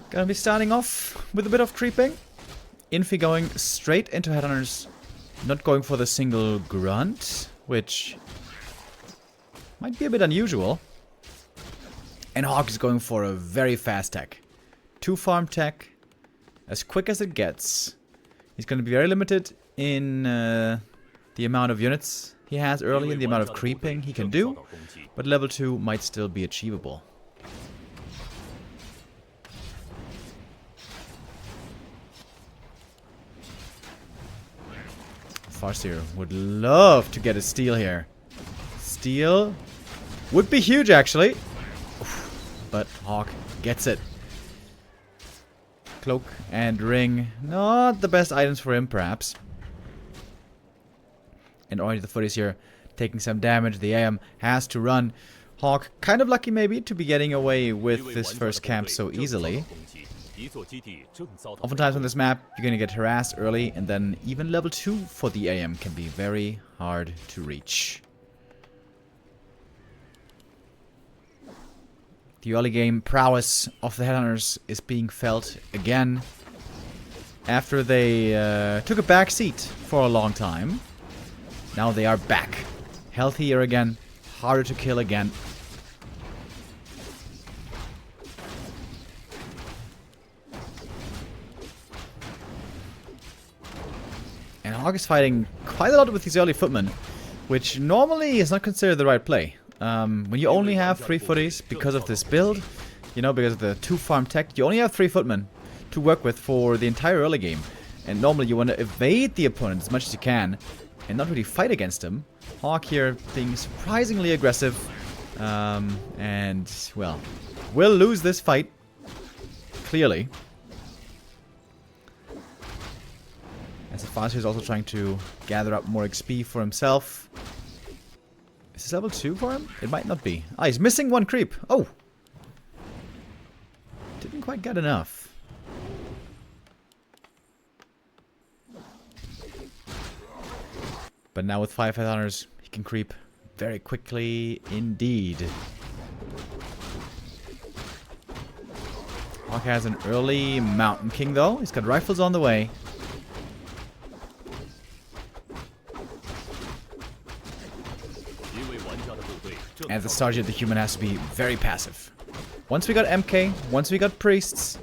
Gonna be starting off with a bit of creeping. Infi going straight into headhunters, not going for the single grunt, which might be a bit unusual. And HawK is going for a very fast tech. 2 farm tech, as quick as it gets. He's going to be very limited in the amount of units he has early and the amount of creeping he can do, but level 2 might still be achievable. CORSAIR would love to get a steal here. Steal would be huge, actually. But HawK gets it. Cloak and ring. Not the best items for him, perhaps. And already the footies here taking some damage. The AM has to run. HawK kind of lucky, maybe, to be getting away with this first camp so easily. Oftentimes on this map, you're going to get harassed early, and then even level 2 for the AM can be very hard to reach. The early game prowess of the headhunters is being felt again after they took a back seat for a long time. Now they are back. Healthier again, harder to kill again. And HawK is fighting quite a lot with these early footmen, which normally is not considered the right play. When you only have 3 footies because of this build, you know, because of the 2 farm tech, you only have 3 footmen to work with for the entire early game. And normally you want to evade the opponent as much as you can and not really fight against him. HawK here being surprisingly aggressive and, well, will lose this fight, clearly. As the Fast is also trying to gather up more XP for himself. Is this level 2 for him? It might not be. Ah, he's missing 1 creep. Oh! Didn't quite get enough. But now with 5 headhunters, he can creep very quickly indeed. HawK has an early Mountain King though. He's got rifles on the way. And at the start here, the human has to be very passive. Once we got MK, once we got priests,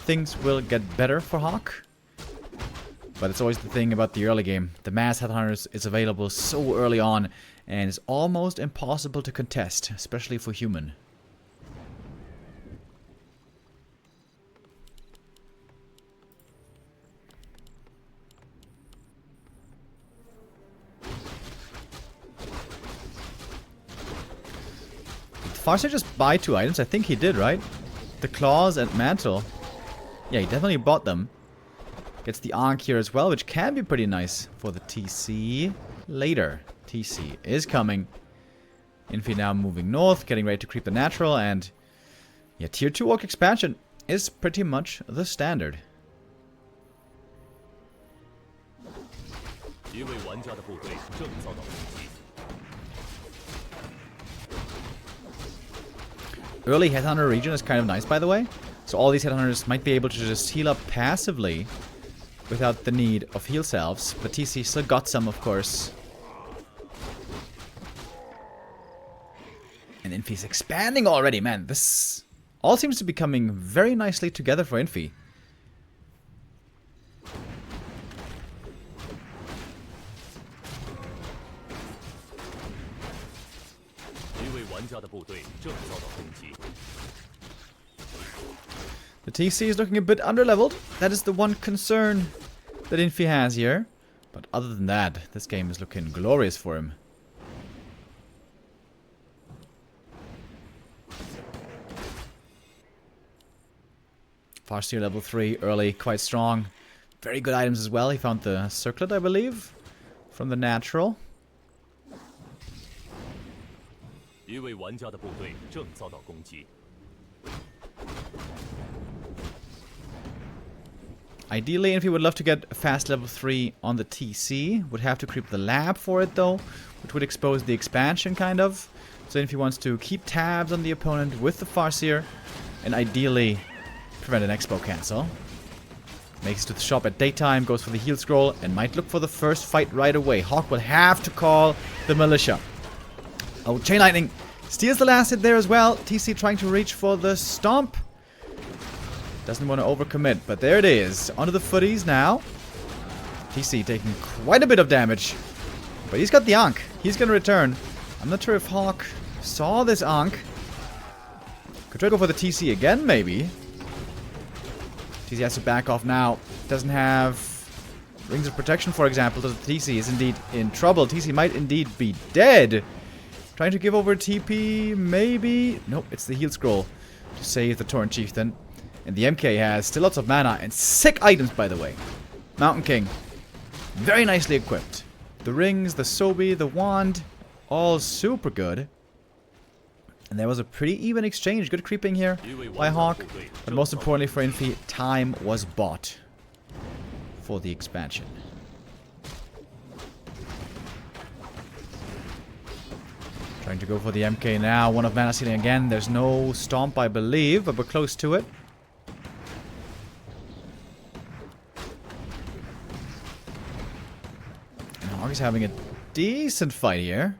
things will get better for HawK. But it's always the thing about the early game. The mass headhunters is available so early on, and it's almost impossible to contest, especially for human. Farsight just buy 2 items? I think he did, right? The claws and mantle. Yeah, he definitely bought them. Gets the Ankh here as well, which can be pretty nice for the TC later. TC is coming. Infi now moving north, getting ready to creep the natural, and yeah, tier 2 orc expansion is pretty much the standard. Early headhunter region is kind of nice, by the way. So all these headhunters might be able to just heal up passively without the need of heal selves. But TC still got some, of course. And Infi's expanding already, man. This all seems to be coming very nicely together for Infi. The TC is looking a bit underleveled. That is the one concern that Infi has here. But other than that, this game is looking glorious for him. Farseer level 3, early, quite strong. Very good items as well. He found the circlet, I believe, from the natural. Ideally, Infi would love to get a fast level 3 on the TC. Would have to creep the lab for it, though, which would expose the expansion, kind of. So Infi wants to keep tabs on the opponent with the CORSAIR, and ideally prevent an expo cancel. Makes it to the shop at daytime, goes for the heal scroll, and might look for the first fight right away. HawK will have to call the militia. Oh, Chain Lightning steals the last hit there as well. TC trying to reach for the stomp. Doesn't want to overcommit, but there it is. Onto the footies now. TC taking quite a bit of damage. But he's got the Ankh. He's going to return. I'm not sure if HawK saw this Ankh. Could try to go for the TC again, maybe. TC has to back off now. Doesn't have Rings of Protection, for example. So the TC is indeed in trouble. TC might indeed be dead. Trying to give over TP, maybe. Nope, it's the heal scroll to save the Torrent Chieftain. And the MK has still lots of mana and sick items, by the way. Mountain King, very nicely equipped. The rings, the Sobi, the wand, all super good. And there was a pretty even exchange. Good creeping here by HawK. But most importantly for Infi, time was bought for the expansion. Trying to go for the MK now. One of mana stealing again. There's no stomp, I believe, but we're close to it. And HawK is having a decent fight here.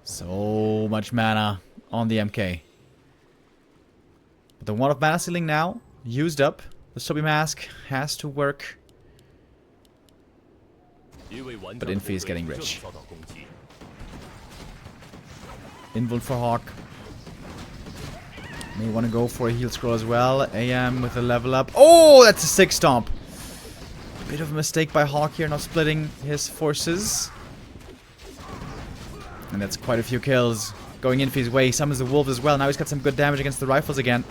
So much mana on the MK. But the one of mana stealing now used up. The Sobi Mask has to work. But Infi is getting rich. Invul for HawK. May want to go for a heal scroll as well. AM with a level up. Oh, that's a sick stomp. Bit of a mistake by HawK here, not splitting his forces. And that's quite a few kills going Infi's way. Summons the wolves as well. Now he's got some good damage against the rifles again.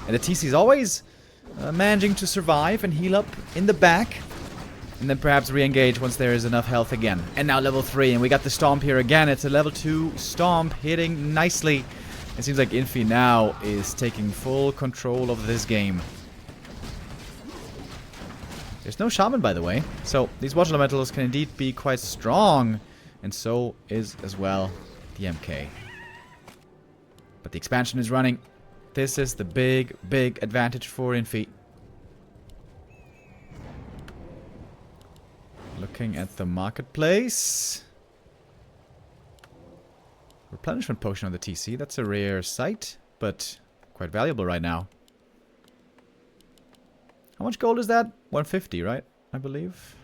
And the TC is always managing to survive and heal up in the back. And then perhaps re-engage once there is enough health again. And now level 3. And we got the stomp here again. It's a level 2 stomp hitting nicely. It seems like Infi now is taking full control of this game. There's no shaman, by the way. So these watch elementals can indeed be quite strong. And so is as well the MK. But the expansion is running. This is the big, big advantage for Infi. Looking at the marketplace. Replenishment potion on the TC. That's a rare sight, but quite valuable right now. How much gold is that? 150, right? I believe.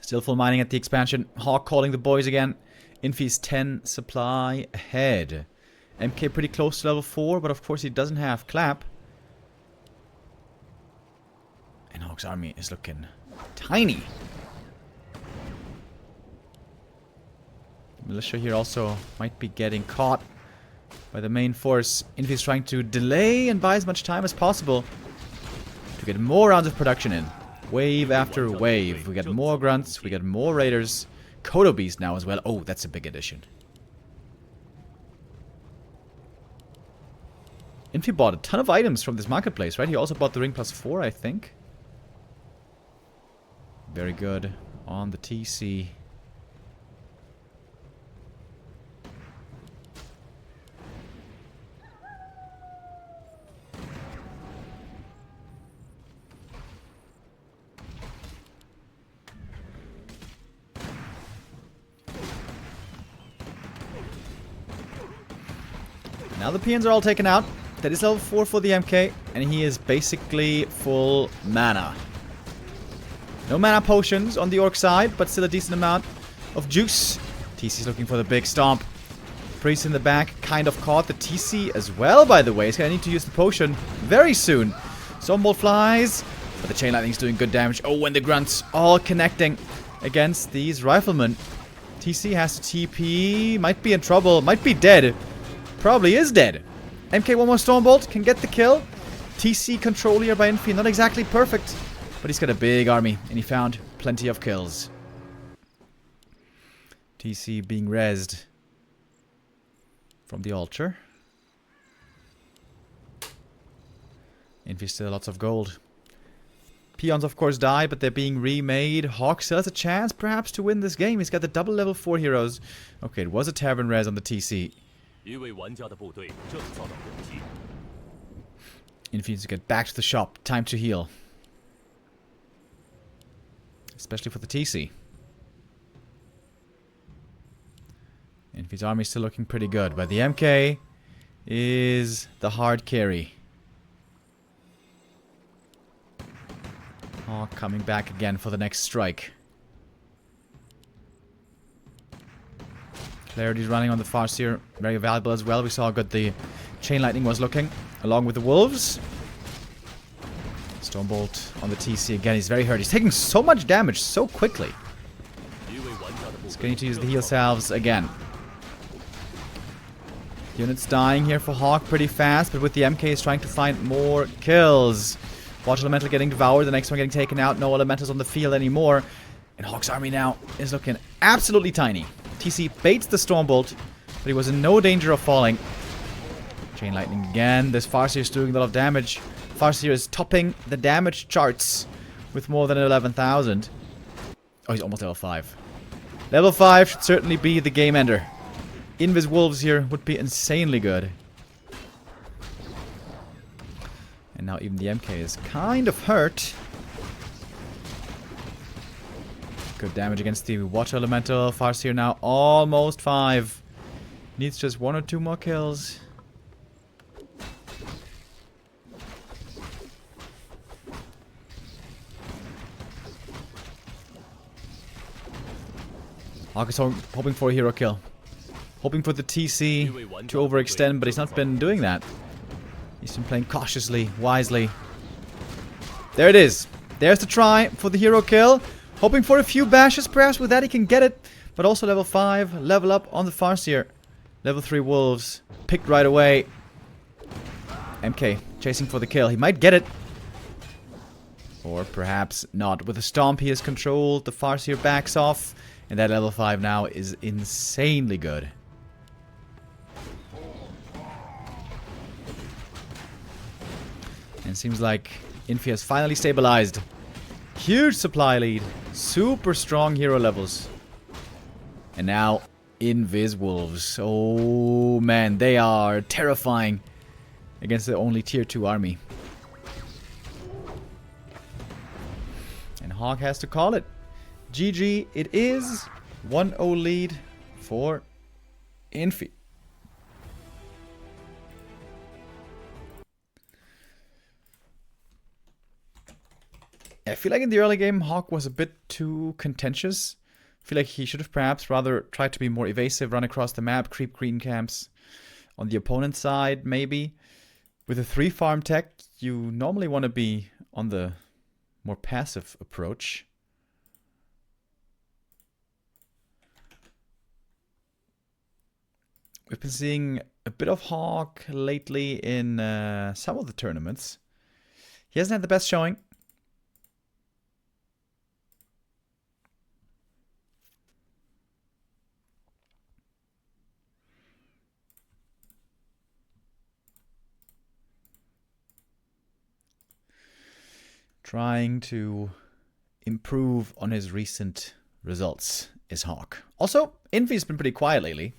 Still full mining at the expansion. HawK calling the boys again. Infi's 10 supply ahead. MK pretty close to level 4, but of course he doesn't have Clap. And HawK's army is looking tiny. Militia here also might be getting caught by the main force. Infi's trying to delay and buy as much time as possible to get more rounds of production in. Wave after wave. We get more grunts, we get more raiders. Kodo Beast now as well. Oh, that's a big addition. Infi bought a ton of items from this marketplace, right? He also bought the ring +4, I think. Very good on the TC. Now the peons are all taken out. That is level 4 for the MK, and he is basically full mana. No mana potions on the orc side, but still a decent amount of juice. TC's looking for the big stomp. Priest in the back, kind of caught. The TC as well, by the way. He's gonna need to use the potion very soon. Stormbolt flies, but the Chain Lightning's doing good damage. Oh, and the grunts all connecting against these riflemen. TC has to TP, might be in trouble, might be dead. Probably is dead. MK one more Stormbolt can get the kill. TC control here by Infi, not exactly perfect, but he's got a big army and he found plenty of kills. TC being rezzed from the altar. Infi still lots of gold. Peons of course die, but they're being remade. HawK still has a chance perhaps to win this game. He's got the double level 4 heroes. Okay, it was a tavern res on the TC. Infi needs to get back to the shop. Time to heal. Especially for the TC. Infi's army is still looking pretty good, but the MK is the hard carry. HawK coming back again for the next strike. Clarity's running on the Farseer, very valuable as well. We saw how good the Chain Lightning was looking, along with the Wolves. Stormbolt on the TC again. He's very hurt. He's taking so much damage so quickly. He's going to use the heal salves again. Units dying here for HawK pretty fast, but with the MK he's trying to find more kills. Watch Elemental getting devoured, the next one getting taken out. No Elementals on the field anymore. And HawK's army now is looking absolutely tiny. TC baits the Stormbolt, but he was in no danger of falling. Chain Lightning again. This Farseer is doing a lot of damage. Farseer is topping the damage charts with more than 11,000. Oh, he's almost level 5. Level 5 should certainly be the game ender. Invis Wolves here would be insanely good. And now even the MK is kind of hurt. Good damage against the Water Elemental. Farseer now almost 5. Needs just 1 or 2 more kills. HawK is hoping for a hero kill. Hoping for the TC to overextend, but he's not been doing that. He's been playing cautiously, wisely. There it is. There's the try for the hero kill. Hoping for a few bashes, perhaps with that he can get it. But also level 5, level up on the Farseer. Level 3 Wolves, picked right away. MK chasing for the kill. He might get it. Or perhaps not. With a Stomp he is controlled. The Farseer backs off. And that level 5 now is insanely good. And it seems like Infi has finally stabilized. Huge supply lead. Super strong hero levels. And now Invis Wolves. Oh man, they are terrifying against the only tier 2 army. And HawK has to call it. GG, it is 1-0 lead for Infi. I feel like in the early game, HawK was a bit too contentious. I feel like he should have perhaps rather tried to be more evasive, run across the map, creep green camps on the opponent's side, maybe. With a 3 farm tech, you normally want to be on the more passive approach. We've been seeing a bit of HawK lately in some of the tournaments. He hasn't had the best showing. Trying to improve on his recent results is HawK. Also, Infi's been pretty quiet lately.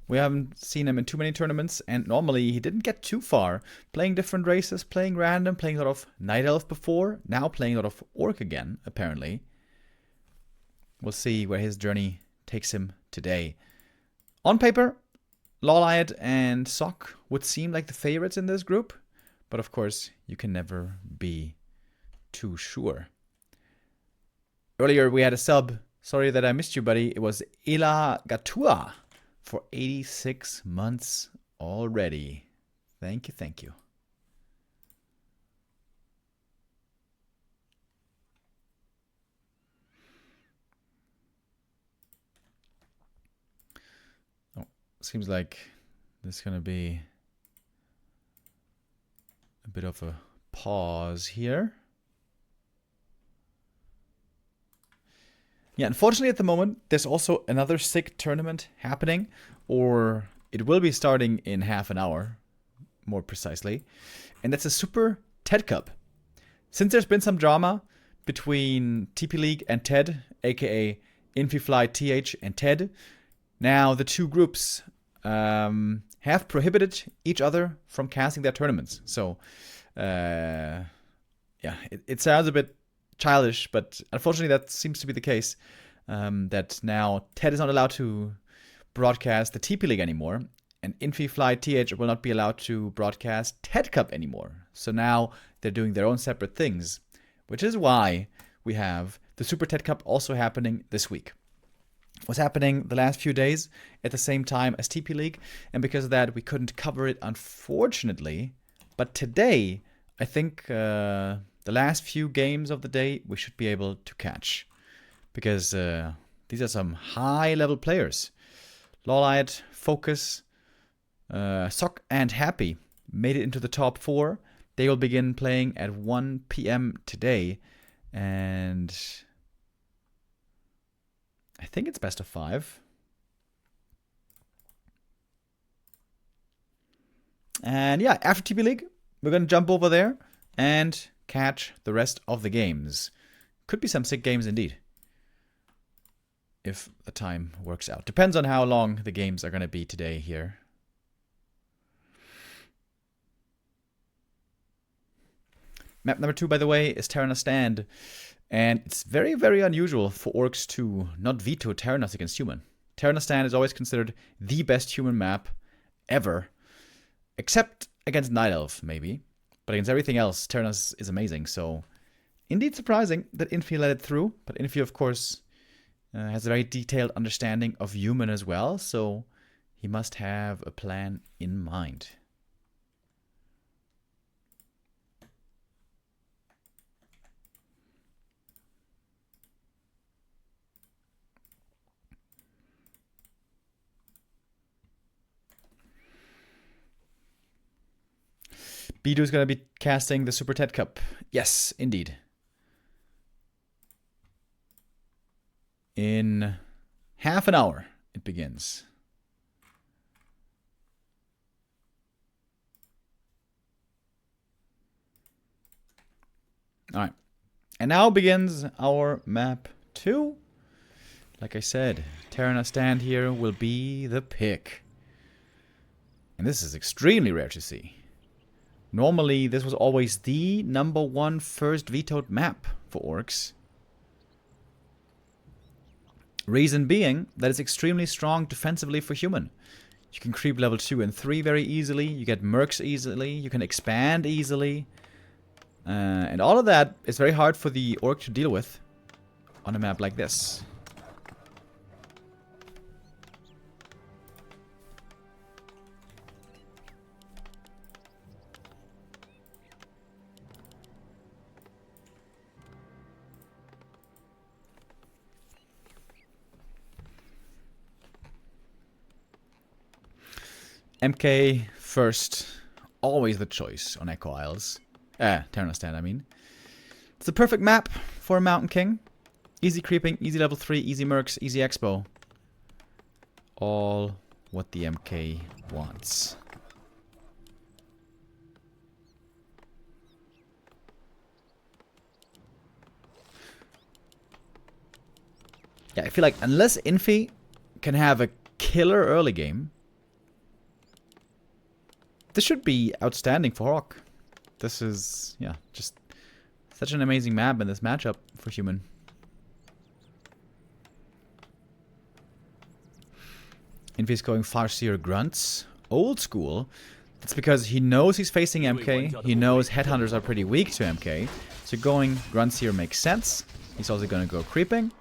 We haven't seen him in too many tournaments, and normally he didn't get too far. Playing different races, playing random, playing a lot of Night Elf before, now playing a lot of Orc again, apparently. We'll see where his journey takes him today. On paper, Lawliot and Sock would seem like the favorites in this group, but of course, you can never be too sure. Earlier we had a sub. Sorry that I missed you, buddy. It was Ila Gatua. For 86 months already. Thank you, thank you. Oh, seems like this is going to be a bit of a pause here. Yeah, unfortunately at the moment, there's also another sick tournament happening, or it will be starting in half an hour, more precisely, and that's a Super TED Cup. Since there's been some drama between TP League and TED, aka Infi, TH, and TED, now the two groups have prohibited each other from casting their tournaments. So, yeah, it sounds a bit childish, but unfortunately that seems to be the case. That now TED is not allowed to broadcast the TP League anymore, and Infi TH will not be allowed to broadcast TED Cup anymore. So now they're doing their own separate things, which is why we have the Super TED Cup also happening this week. It was happening the last few days at the same time as TP League, and because of that we couldn't cover it, unfortunately. But today, I think the last few games of the day we should be able to catch, because these are some high-level players. Lolite, Focus, Sock, and Happy made it into the top 4. They will begin playing at 1 p.m. today, and I think it's best of 5. And yeah, after TP League, we're going to jump over there and catch the rest of the games. Could be some sick games indeed, if the time works out. Depends on how long the games are going to be today here. Map number 2, by the way, is Terranos Stand. And it's very, very unusual for orcs to not veto Terranos against human. Terranos Stand is always considered the best human map ever. Except against Night Elf, maybe. But against everything else, Terranos is amazing. So, indeed surprising that Infi let it through. But Infi, of course, has a very detailed understanding of human as well. So, he must have a plan in mind. Bidu is going to be casting the Super TED Cup. Yes, indeed. In half an hour, it begins. All right. And now begins our map 2. Like I said, Terranos Stand here will be the pick. And this is extremely rare to see. Normally, this was always the #1 first vetoed map for orcs. Reason being that it's extremely strong defensively for human. You can creep level 2 and 3 very easily, you get mercs easily, you can expand easily. And all of that is very hard for the orc to deal with on a map like this. MK first, always the choice on Echo Isles. Terranos Stand, I mean. It's the perfect map for a Mountain King. Easy creeping, easy level 3, easy mercs, easy expo. All what the MK wants. Yeah, I feel like unless Infi can have a killer early game, this should be outstanding for HawK. This is, yeah, just such an amazing map in this matchup for human. Infi's going Farseer Grunts. Old school. That's because he knows he's facing MK. He knows Headhunters are pretty weak to MK. So going Grunts here makes sense. He's also going to go creeping.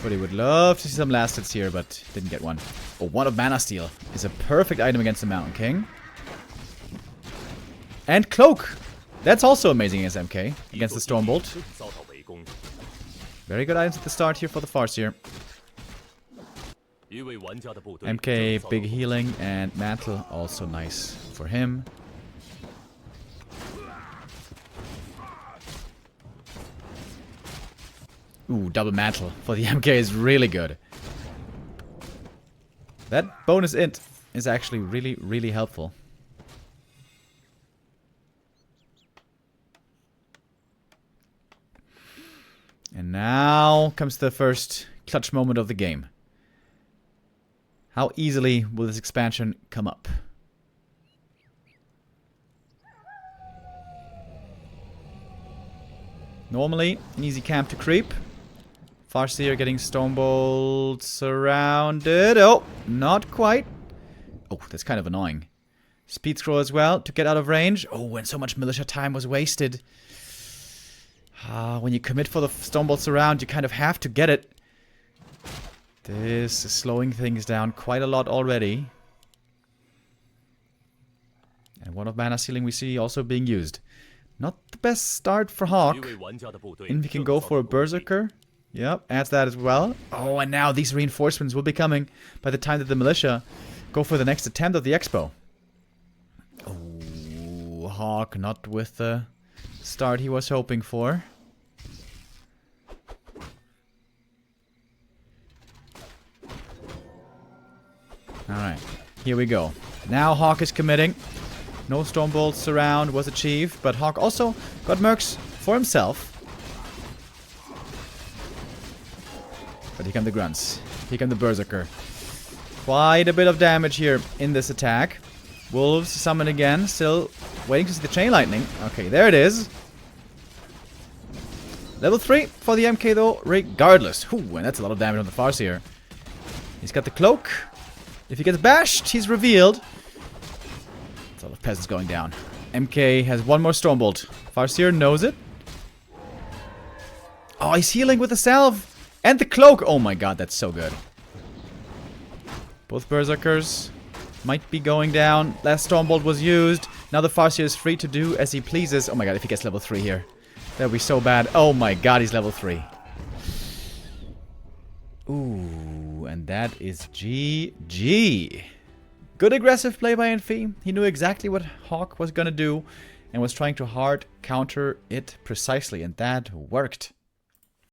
But he would love to see some last hits here, but didn't get one. Oh, one of Mana Steel is a perfect item against the Mountain King. And Cloak. That's also amazing against MK, against the Stormbolt. Very good items at the start here for the Farseer. MK, big healing, and Mantle, also nice for him. Ooh, double mantle for the MK is really good. That bonus int is actually really, really helpful. And now comes the first clutch moment of the game. How easily will this expansion come up? Normally, an easy camp to creep. Farseer getting Stonebolt surrounded. Oh, not quite. Oh, that's kind of annoying. Speed scroll as well to get out of range. Oh, and so much militia time was wasted. When you commit for the Stonebolt surround, you kind of have to get it. This is slowing things down quite a lot already. And one of mana ceiling we see also being used. Not the best start for HawK. Infi can go for a Berserker. Yep, adds that as well. Oh, and now these reinforcements will be coming by the time that the militia go for the next attempt of the Expo. Oh, HawK not with the start he was hoping for. Alright, here we go. Now HawK is committing. No Stonebolt surround was achieved, but HawK also got mercs for himself. But here come the grunts. Here come the Berserker. Quite a bit of damage here in this attack. Wolves summon again, still waiting to see the Chain Lightning. Okay, there it is. Level 3 for the MK though, regardless. Ooh, and that's a lot of damage on the Farseer. He's got the cloak. If he gets bashed, he's revealed. That's a lot of peasants going down. MK has one more Stormbolt. Farseer knows it. Oh, he's healing with the salve. And the cloak. Oh my god, that's so good. Both Berserkers might be going down. Last Stormbolt was used. Now the Farseer is free to do as he pleases. Oh my god, if he gets level 3 here. That would be so bad. Oh my god, he's level 3. Ooh, and that is GG. Good aggressive play by Infi. He knew exactly what HawK was gonna do and was trying to hard counter it precisely, and that worked.